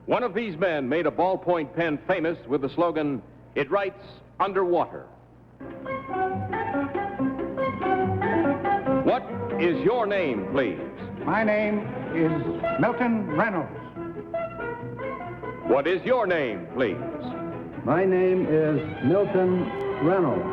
One of these men made a ballpoint pen famous with the slogan, "It writes underwater." What is your name, please? My name is Milton Reynolds. What is your name, please? My name is Milton Reynolds.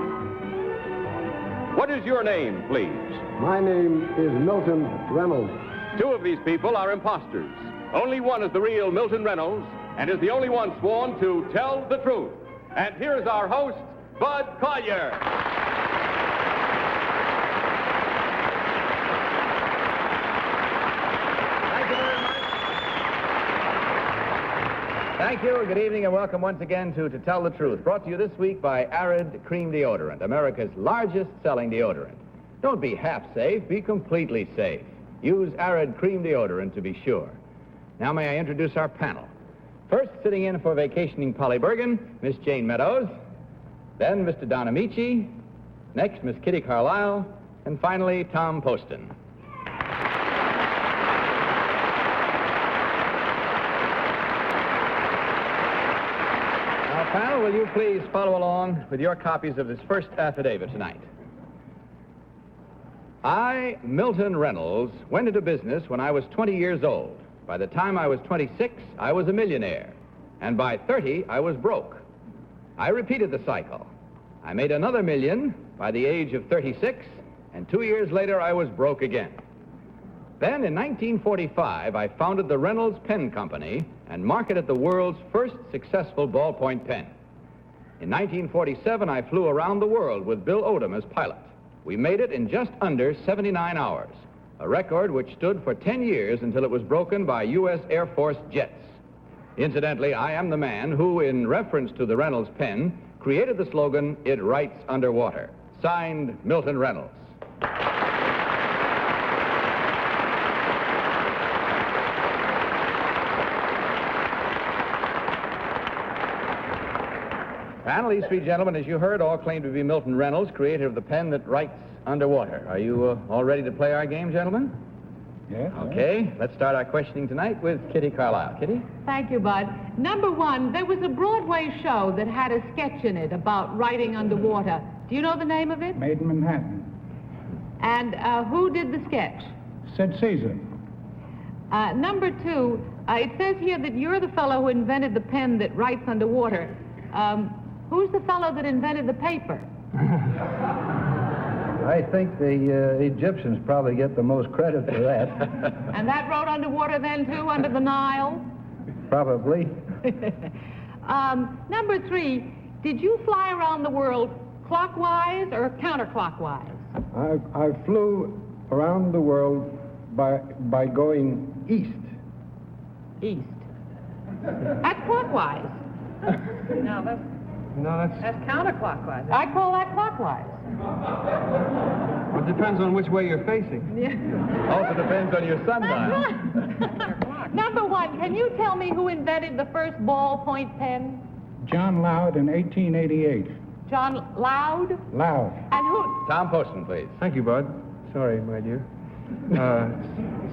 What is your name, please? My name is Milton Reynolds. Two of these people are imposters. Only one is the real Milton Reynolds and is the only one sworn to tell the truth. And here's our host, Bud Collier. Thank you. Good evening and welcome once again to Tell the Truth, brought to you this week by Arid Cream Deodorant, America's largest selling deodorant. Don't be half safe, be completely safe. Use Arid Cream Deodorant to be sure. Now may I introduce our panel. First, sitting in for vacationing Polly Bergen, Miss Jayne Meadows. Then Mr. Don Ameche. Next, Miss Kitty Carlisle. And finally, Tom Poston. Panel, will you please follow along with your copies of this first affidavit tonight? I, Milton Reynolds, went into business when I was 20 years old. By the time I was 26, I was a millionaire. And by 30, I was broke. I repeated the cycle. I made another million by the age of 36, and 2 years later, I was broke again. Then, in 1945, I founded the Reynolds Pen Company and marketed the world's first successful ballpoint pen. In 1947, I flew around the world with Bill Odom as pilot. We made it in just under 79 hours, a record which stood for 10 years until it was broken by U.S. Air Force jets. Incidentally, I am the man who, in reference to the Reynolds pen, created the slogan, "It writes underwater." Signed, Milton Reynolds. Panel, these three gentlemen, as you heard, all claim to be Milton Reynolds, creator of the pen that writes underwater. Are you all ready to play our game, gentlemen? Yes. Okay, let's start our questioning tonight with Kitty Carlisle. Kitty? Thank you, Bud. Number one, there was a Broadway show that had a sketch in it about writing underwater. Do you know the name of it? Made in Manhattan. And who did the sketch? Said Caesar. Number two, it says here that you're the fellow who invented the pen that writes underwater. Who's the fellow that invented the paper? I think the Egyptians probably get the most credit for that. And that wrote underwater then, too, under the Nile? Probably. Number three, did you fly around the world clockwise or counterclockwise? I flew around the world by going east. East. That's clockwise. No, that's counterclockwise. I call that clockwise. Well, it depends on which way you're facing. Yeah. Also depends on your sundial. Number one, can you tell me who invented the first ballpoint pen? John Loud in 1888. John Loud? Loud. And who? Tom Poston, please. Thank you, Bud. Sorry, my dear.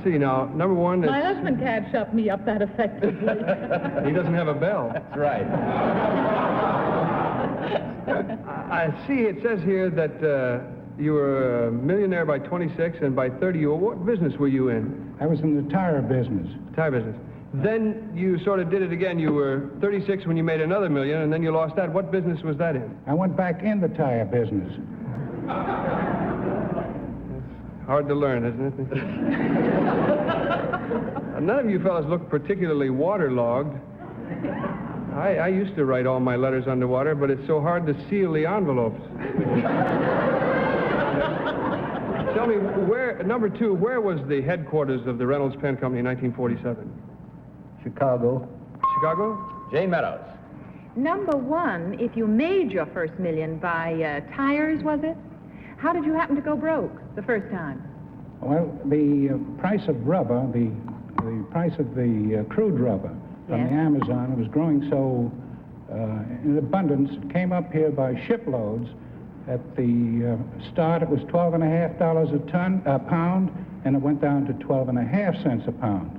See, now, number one... My husband can't shut me up that effectively. He doesn't have a bell. That's right. I see it says here that you were a millionaire by 26, and by 30, what business were you in? I was in the tire business. Tire business. Then you sort of did it again. You were 36 when you made another million, and then you lost that. What business was that in? I went back in the tire business. Hard to learn, isn't it? None of you fellas look particularly waterlogged. I used to write all my letters underwater, but it's so hard to seal the envelopes. Tell me, number two, where was the headquarters of the Reynolds Pen Company in 1947? Chicago. Chicago? Jayne Meadows. Number one, if you made your first million by tires, was it? How did you happen to go broke the first time? Well, the price of rubber, the price of the crude rubber from Yes. the Amazon was growing so in abundance. It came up here by shiploads. At the start, it was $12.50 a pound, and it went down to 12.5 cents a pound.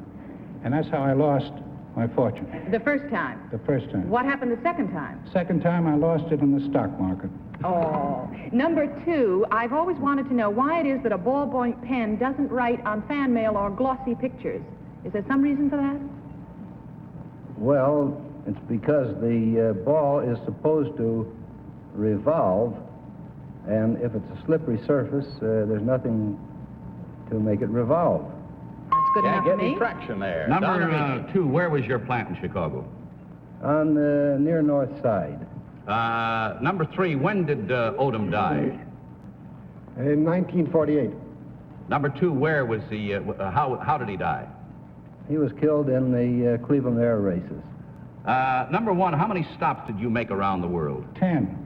And that's how I lost my fortune. The first time. The first time. What happened the second time? Second time, I lost it in the stock market. Oh. Number 2, I've always wanted to know why it is that a ballpoint pen doesn't write on fan mail or glossy pictures. Is there some reason for that? Well, it's because the ball is supposed to revolve, and if it's a slippery surface, there's nothing to make it revolve. That's good enough Can't for get me. any traction there. Number 2, where was your plant in Chicago? On the near north side. Number 3, when did Odom die? In 1948. Number 2, where was he, how did he die? He was killed in the Cleveland Air Races. Number 1, how many stops did you make around the world? 10.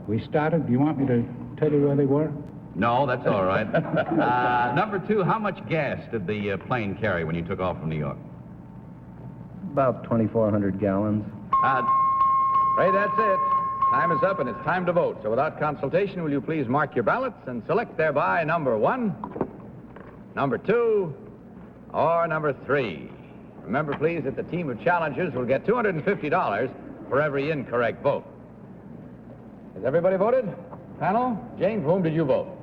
We started, do you want me to tell you where they were? No, that's all right. Number 2, how much gas did the plane carry when you took off from New York? About 2,400 gallons. Ray, that's it. Time is up and it's time to vote. So without consultation, will you please mark your ballots and select thereby number 1, number 2, or number 3. Remember, please, that the team of challengers will get $250 for every incorrect vote. Has everybody voted? Panel? Jane, for whom did you vote?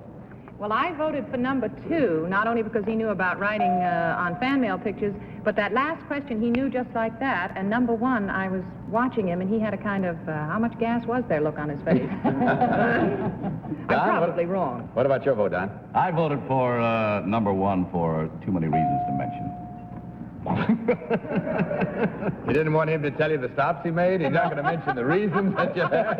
Well, I voted for number 2, not only because he knew about writing on fan mail pictures, but that last question he knew just like that. And number 1, I was watching him, and he had a kind of, how much gas was there look on his face. I'm probably wrong. What about your vote, Don? I voted for number 1 for too many reasons to mention. You didn't want him to tell you the stops he made? He's not going to mention the reasons that you had?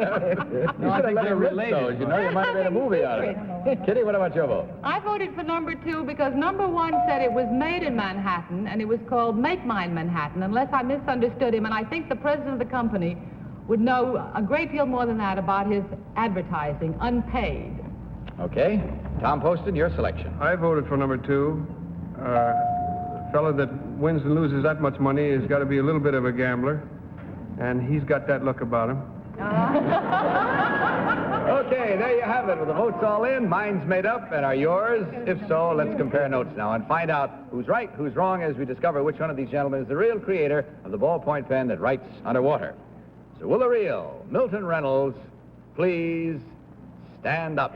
You should have let him relate those. You know, you might have made a movie out of it. Kitty, what about your vote? I voted for number 2 because number 1 said it was made in Manhattan, and it was called Make Mine Manhattan, unless I misunderstood him, and I think the president of the company would know a great deal more than that about his advertising, unpaid. Okay. Tom Poston, your selection. I voted for number 2. Fellow that wins and loses that much money has got to be a little bit of a gambler, and he's got that look about him. Okay, there you have it. With the votes all in, mine's made up, and are yours? If so, let's compare notes now and find out who's right, who's wrong, as we discover which one of these gentlemen is the real creator of the ballpoint pen that writes underwater. So will the real Milton Reynolds please stand up?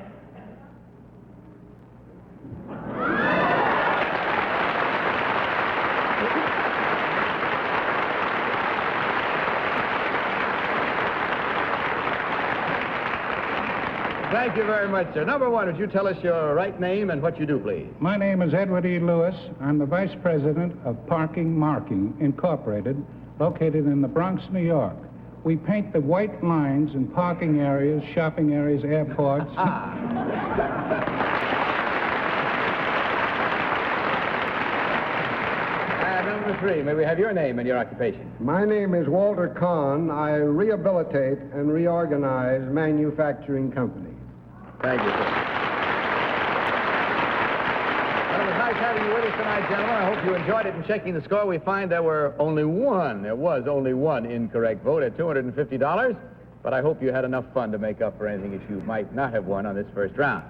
Thank you very much, sir. Number 1, would you tell us your right name and what you do, please? My name is Edward E. Lewis. I'm the vice president of Parking Marking, Incorporated, located in the Bronx, New York. We paint the white lines in parking areas, shopping areas, airports. Number 3, may we have your name and your occupation? My name is Walter Kahn. I rehabilitate and reorganize manufacturing companies. Thank you, sir. Well, it was nice having you with us tonight, gentlemen. I hope you enjoyed it. In checking the score, we find there was only one incorrect vote at $250, but I hope you had enough fun to make up for anything that you might not have won on this first round.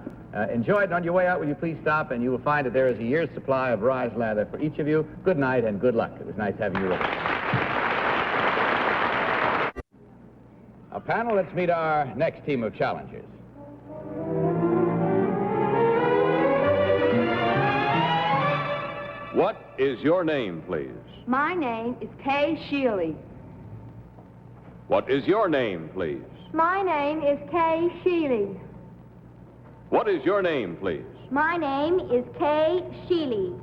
Enjoy it, and on your way out, will you please stop, and you will find that there is a year's supply of Rise lather for each of you. Good night and good luck. It was nice having you with us. Now, panel, let's meet our next team of challengers. What is your name, please? My name is Kay Sheeley. What is your name, please? My name is Kay Sheeley. What is your name, please? My name is Kay Sheeley.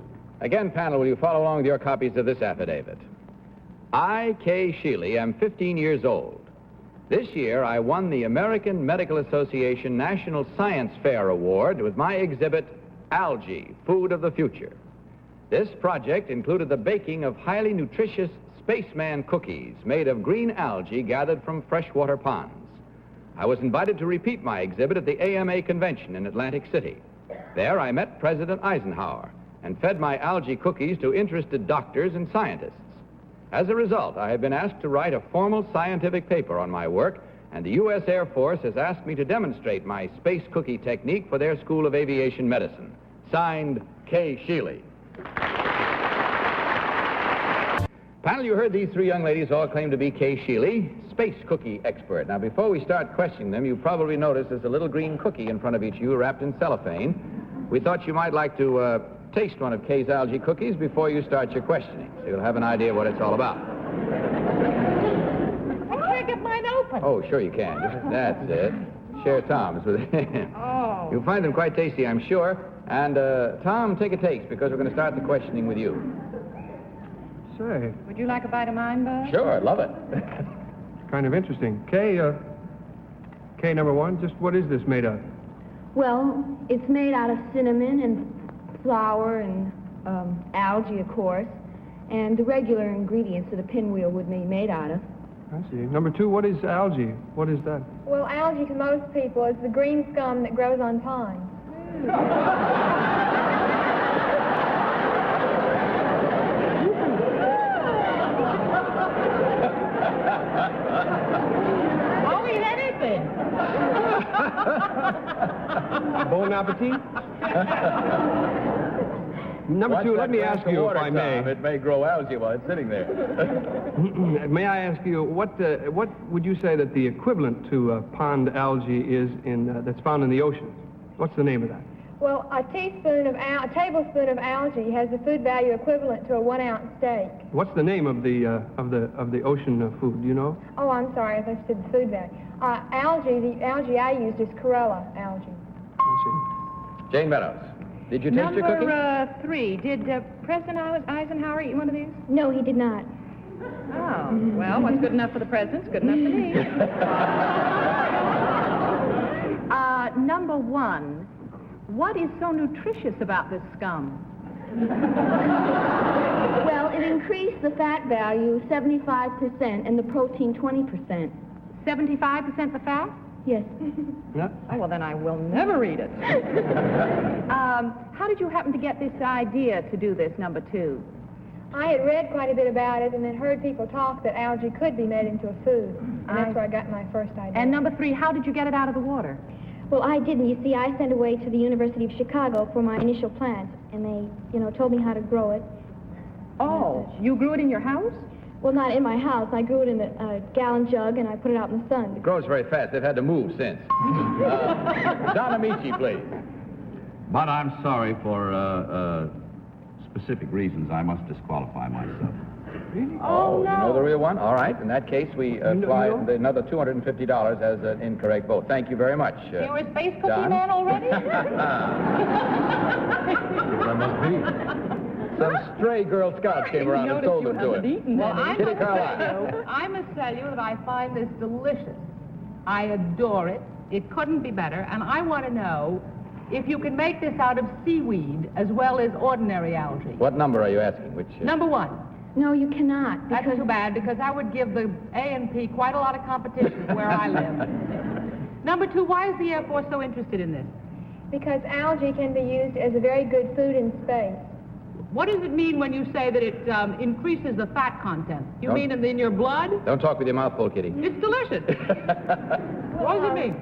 Again, panel, will you follow along with your copies of this affidavit? I, Kay Sheeley, am 15 years old. This year, I won the American Medical Association National Science Fair Award with my exhibit, Algae, Food of the Future. This project included the baking of highly nutritious spaceman cookies made of green algae gathered from freshwater ponds. I was invited to repeat my exhibit at the AMA convention in Atlantic City. There, I met President Eisenhower and fed my algae cookies to interested doctors and scientists. As a result, I have been asked to write a formal scientific paper on my work, and the U.S. Air Force has asked me to demonstrate my space cookie technique for their School of Aviation Medicine. Signed, Kay Sheeley. Panel, you heard these three young ladies all claim to be Kay Sheeley, space cookie expert. Now, before we start questioning them, you probably noticed there's a little green cookie in front of each of you wrapped in cellophane. We thought you might like to taste one of Kay's algae cookies before you start your questioning, so you'll have an idea what it's all about. I can't get mine open. Oh, sure you can. That's it. Share Tom's with him. Oh. You'll find them quite tasty, I'm sure. And, Tom, take a taste, because we're going to start the questioning with you. Say, Would you like a bite of mine, Bud? Sure, I'd love it. kind of interesting. Kay number one, just what is this made of? Well, it's made out of cinnamon and flour and algae, of course, and the regular ingredients that a pinwheel would be made out of. I see. Number two, what is algae? What is that? Well, algae to most people is the green scum that grows on pines. I'll eat anything. Bon appetit. Number two, let me ask you, if I may. It may grow algae while it's sitting there. May I ask you, what would you say that the equivalent to pond algae is that's found in the ocean? What's the name of that? Well, a tablespoon of algae has the food value equivalent to a 1-ounce steak. What's the name of the ocean food? Do you know? Oh, I'm sorry, I thought you said the food value. The algae I used is Corella algae. I Jayne Meadows, did you taste your cookie? Number 3. Did President Eisenhower eat one of these? No, he did not. Oh, well, what's good enough for the president's good enough for me. Number 1. What is so nutritious about this scum? Well, it increased the fat value 75% and the protein 20%. 75% the fat? Yes. Yeah. Oh, well, then I will never eat it. How did you happen to get this idea to do this, number 2? I had read quite a bit about it and then heard people talk that algae could be made into a food. And that's where I got my first idea. And number 3, how did you get it out of the water? Well, I didn't. You see, I sent away to the University of Chicago for my initial plant, and they, told me how to grow it. Oh, you grew it in your house? Well, not in my house. I grew it in a gallon jug, and I put it out in the sun. It grows very fast. They've had to move since. Don Ameche, please. But I'm sorry, for specific reasons, I must disqualify myself. Oh, no. You know the real one? All right. In that case, we apply another $250 as an incorrect vote. Thank you very much. You're a space cookie Don? man already? There must be. Some stray Girl Scouts came around and sold them to him. Well, Kitty Carlisle. I must tell you that I find this delicious. I adore it. It couldn't be better. And I want to know if you can make this out of seaweed as well as ordinary algae. What number are you asking? Which? Number 1. No, you cannot. That's too bad, because I would give the A&P quite a lot of competition where I live. Number 2, why is the Air Force so interested in this? Because algae can be used as a very good food in space. What does it mean when you say that it increases the fat content? You mean in your blood? Don't talk with your mouth full, Kitty. It's delicious. What does it mean?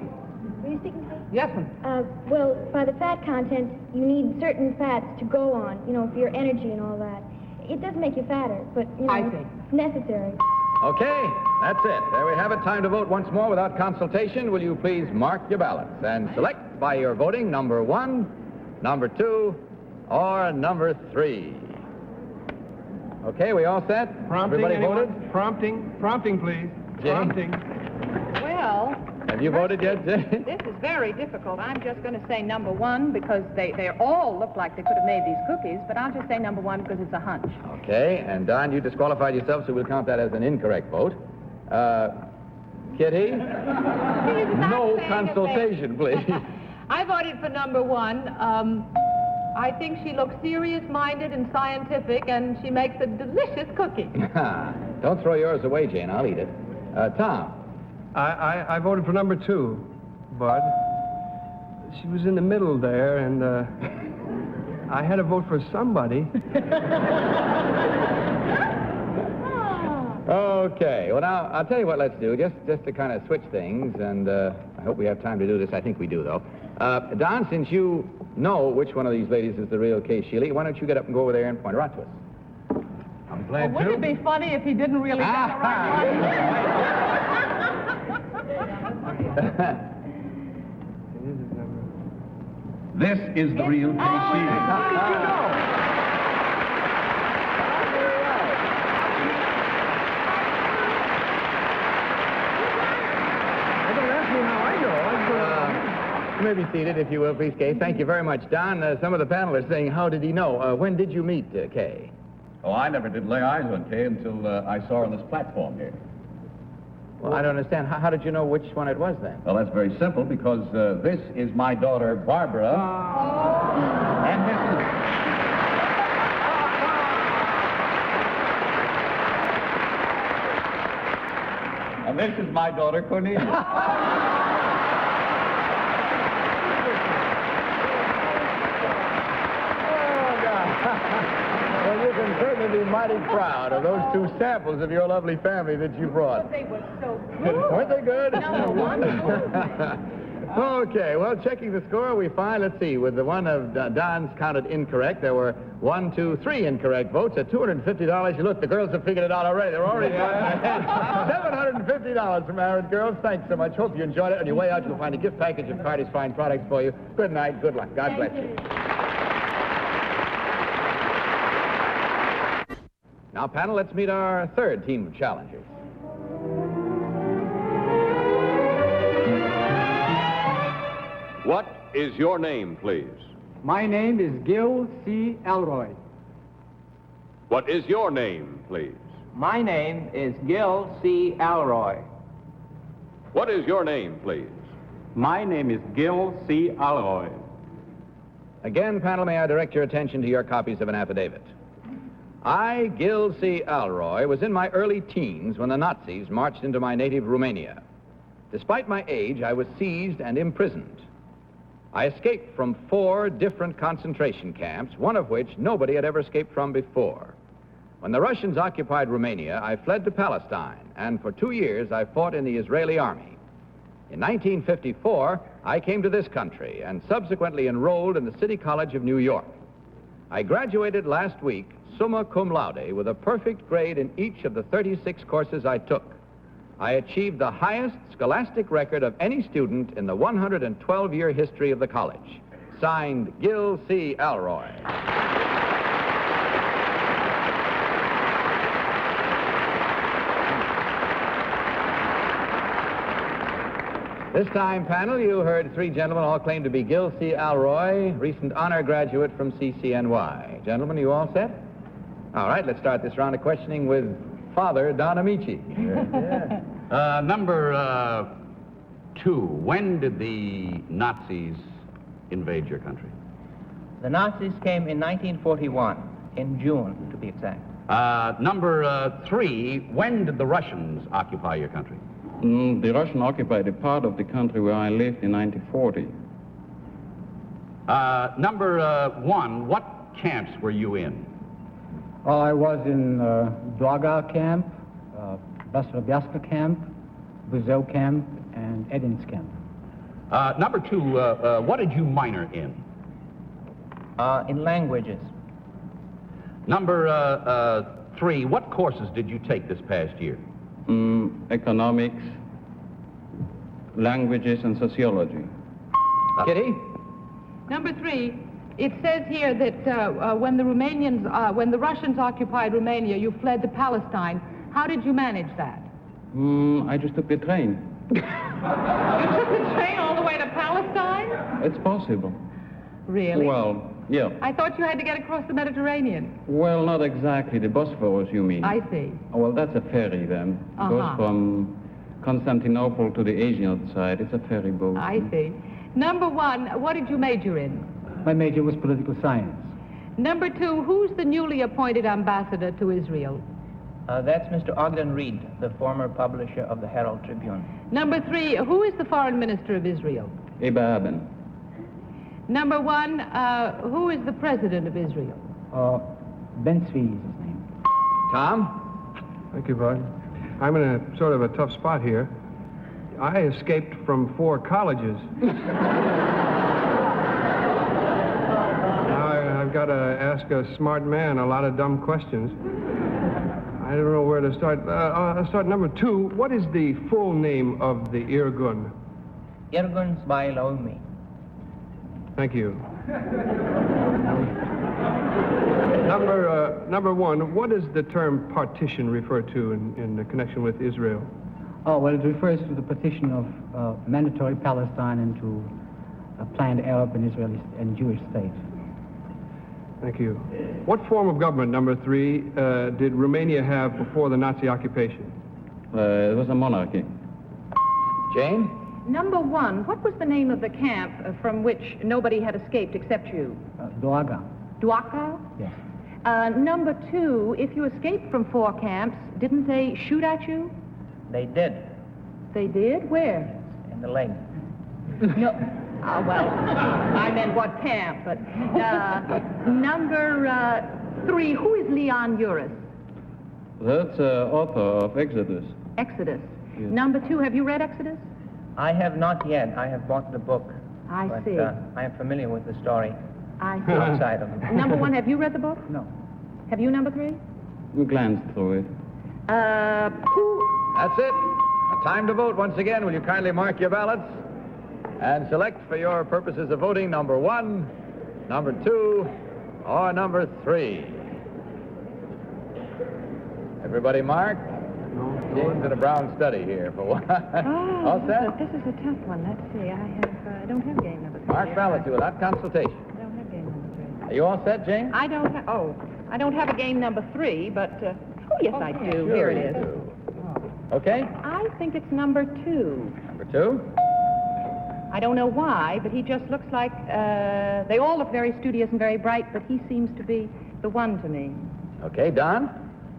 Were you speaking? Yes, ma'am. Well, by the fat content, you need certain fats to go on, for your energy and all that. It does make you fatter, but, I see. it's necessary. Okay, that's it. There we have it. Time to vote once more without consultation. Will you please mark your ballots and select by your voting number 1, number 2, or number 3. Okay, we all set? Prompting, Everybody anyone? voted? Prompting, please. Jayne? Prompting. Well, Have you voted yet, Jayne? this is very difficult. I'm just going to say number 1 because they all look like they could have made these cookies, but I'll just say number 1 because it's a hunch. Okay, and Don, you disqualified yourself, so we'll count that as an incorrect vote. Kitty? No consultation, please. I voted for number 1. I think she looks serious-minded and scientific, and she makes a delicious cookie. Don't throw yours away, Jayne. I'll eat it. Tom? I voted for number 2, Bud. She was in the middle there, and I had to vote for somebody. Okay. Well, now, I'll tell you what let's do, just to kind of switch things, and I hope we have time to do this. I think we do, though. Don, since you know which one of these ladies is the real Kay Sheeley, why don't you get up and go over there and point her out to us? glad Wouldn't it be funny if he didn't really get the right one? This is the real Kay Sheeley. You may be seated, if you will, please, Kay. Thank you very much, Don. Some of the panelists saying, how did he know? When did you meet Kay? Oh, I never did lay eyes on Kay until I saw her on this platform here. Well, I don't understand. How did you know which one it was, then? Well, that's very simple, because this is my daughter, Barbara. And this is my daughter, Cornelia. Well, you can certainly be mighty proud of those two samples of your lovely family that you brought. They were so good. Weren't they good? No, wonderful. Okay, well, checking the score, we find, let's see, with the one of Don's counted incorrect, there were 1, 2, 3 incorrect votes at $250. You look, the girls have figured it out already. They're already $750 from Married Girls. Thanks so much. Hope you enjoyed it. On your way out, you'll find a gift package of Cardi's fine products for you. Good night. Good luck. God bless you. Now, panel, let's meet our third team of challengers. What is your name, please? My name is Gil C. Alroy. What is your name, please? My name is Gil C. Alroy. What is your name, please? My name is Gil C. Alroy. Again, panel, may I direct your attention to your copies of an affidavit. I, Gil C. Alroy, was in my early teens when the Nazis marched into my native Romania. Despite my age, I was seized and imprisoned. I escaped from 4 different concentration camps, one of which nobody had ever escaped from before. When the Russians occupied Romania, I fled to Palestine, and for 2 years I fought in the Israeli army. In 1954, I came to this country and subsequently enrolled in the City College of New York. I graduated last week, summa cum laude, with a perfect grade in each of the 36 courses I took. I achieved the highest scholastic record of any student in the 112-year history of the college. Signed, Gil C. Alroy. This time, panel, you heard 3 gentlemen all claim to be Gil C. Alroy, recent honor graduate from CCNY. Gentlemen, you all set? All right, let's start this round of questioning with Father Don Ameche. Number 2, when did the Nazis invade your country? The Nazis came in 1941, in June, to be exact. Number 3, when did the Russians occupy your country? The Russians occupied a part of the country where I lived in 1940. Number 1, what camps were you in? I was in Dogau camp, Basrabiaska camp, Buzau camp, and Edins camp. Number 2, what did you minor in? In languages. Number 3, what courses did you take this past year? Economics, languages, and sociology. Kitty? Number 3, it says here that when the Russians occupied Romania, you fled to Palestine. How did you manage that? I just took the train. You took the train all the way to Palestine? It's possible. Really? Well, yeah. I thought you had to get across the Mediterranean. Well, not exactly. The Bosphorus, you mean? I see. Oh, well, that's a ferry, then. It goes from Constantinople to the Asian side. It's a ferry boat. I see. Number 1, what did you major in? My major was political science. Number 2, who's the newly appointed ambassador to Israel? That's Mr. Ogden Reed, the former publisher of the Herald Tribune. Number 3, who is the foreign minister of Israel? Eba Aben. Number 1, who is the president of Israel? Ben Tzvi is his name. Tom? Thank you, Bud. I'm in a sort of a tough spot here. I escaped from 4 colleges. Now I've got to ask a smart man a lot of dumb questions. I don't know where to start. I'll start number 2. What is the full name of the Irgun? Irguns by Laomi. Thank you. Number 1, what does the term partition refer to in connection with Israel? Oh, well, it refers to the partition of mandatory Palestine into a planned Arab and Israeli and Jewish state. Thank you. What form of government, number 3, did Romania have before the Nazi occupation? It was a monarchy. Jane? Number 1, what was the name of the camp from which nobody had escaped except you? Duaga. Duaca? Yes. Number 2, if you escaped from 4 camps, didn't they shoot at you? They did, They did? Where? in the leg. No. Well, I meant what camp, but number 3, who is Leon Uris? That's author of Exodus. Exodus. Yes. Number 2, have you read Exodus? I have not yet. I have bought the book. I but, see. I am familiar with the story I see. outside of it. Number 1, have you read the book? No. Have you, number 3? We glanced through it. Who? That's it. Time to vote once again. Will you kindly mark your ballots and select for your purposes of voting number 1, number 2, or number 3. Everybody mark? Jane's in a brown study here for one. Oh, All set? this is a tough one. Let's see. I don't have game number 3. Mark ballots without consultation. I don't have game number 3. Are you all set, Jane? I don't have a game number 3, but, oh, yes, I do. Sure Here it you is. do. Okay. I think it's number 2. Number 2. I don't know why, but he just looks like, they all look very studious and very bright, but he seems to be the one to me. Okay, Don?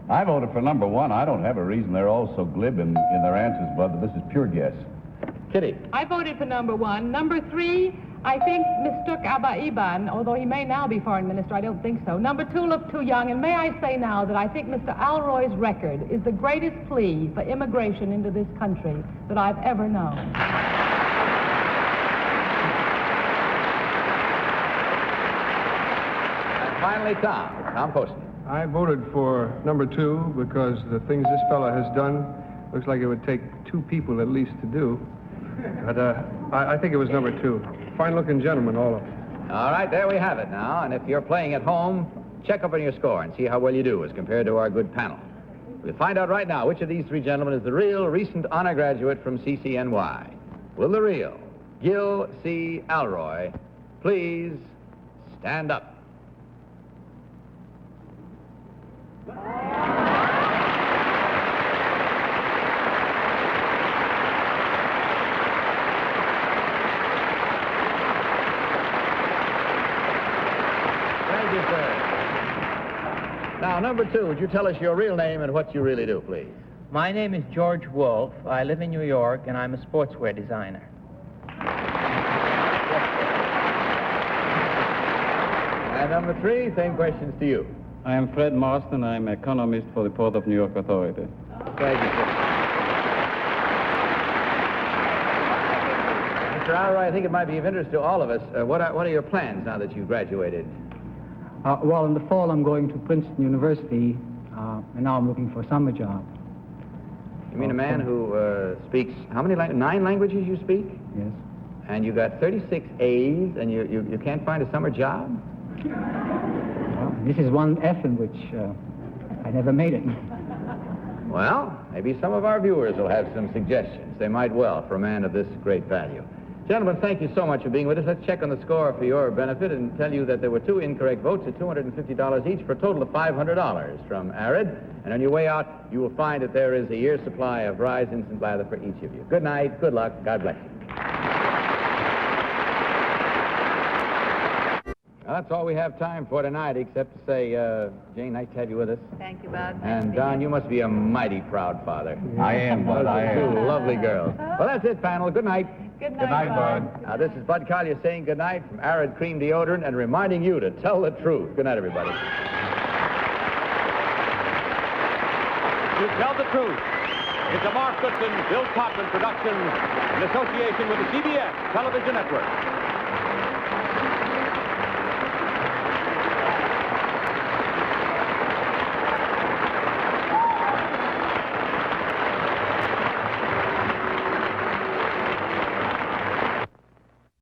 I voted for number 1. I don't have a reason. They're all so glib in their answers, Bud, but this is pure guess. Kitty? I voted for number 1. Number 3, I think mistook Abba Iban, although he may now be foreign minister. I don't think so. Number 2 looked too young, and may I say now that I think Mr. Alroy's record is the greatest plea for immigration into this country that I've ever known. And finally, Tom Poston. I voted for number 2 because the things this fella has done looks like it would take 2 people at least to do. But I think it was number 2. Fine-looking gentlemen, all of them. All right, there we have it now. And if you're playing at home, check up on your score and see how well you do as compared to our good panel. We'll find out right now which of these 3 gentlemen is the real recent honor graduate from CCNY. Will the real Gil C. Alroy please stand up? Thank you, sir. Now, number 2, would you tell us your real name and what you really do, please? My name is George Wolf. I live in New York, and I'm a sportswear designer. And number 3, same questions to you. I am Fred Marston. I'm economist for the Port of New York Authority. Thank you, sir. Mr. Alroy, I think it might be of interest to all of us. What are your plans now that you've graduated? Well, in the fall, I'm going to Princeton University, and now I'm looking for a summer job. You mean a man who speaks, how many 9 languages you speak? Yes. And you got 36 A's, and you can't find a summer job? Well, this is one F in which I never made it. Well, maybe some of our viewers will have some suggestions. They might well, for a man of this great value. Gentlemen, thank you so much for being with us. Let's check on the score for your benefit and tell you that there were 2 incorrect votes at $250 each for a total of $500 from Arid. And on your way out, you will find that there is a year's supply of Rise Instant Lather for each of you. Good night, good luck, God bless you. Well, that's all we have time for tonight, except to say, Jane, nice to have you with us. Thank you, Bud. And Don, you must be a mighty proud father. I am, Bud, I am. 2 lovely girls. Well, that's it, panel. Good night. Good night, Good night, Bud. Now, this is Bud Collier saying good night from Arid Cream Deodorant and reminding you to tell the truth. Good night, everybody. To Tell the Truth is a Mark Goodson, Bill Todman production in association with the CBS Television Network.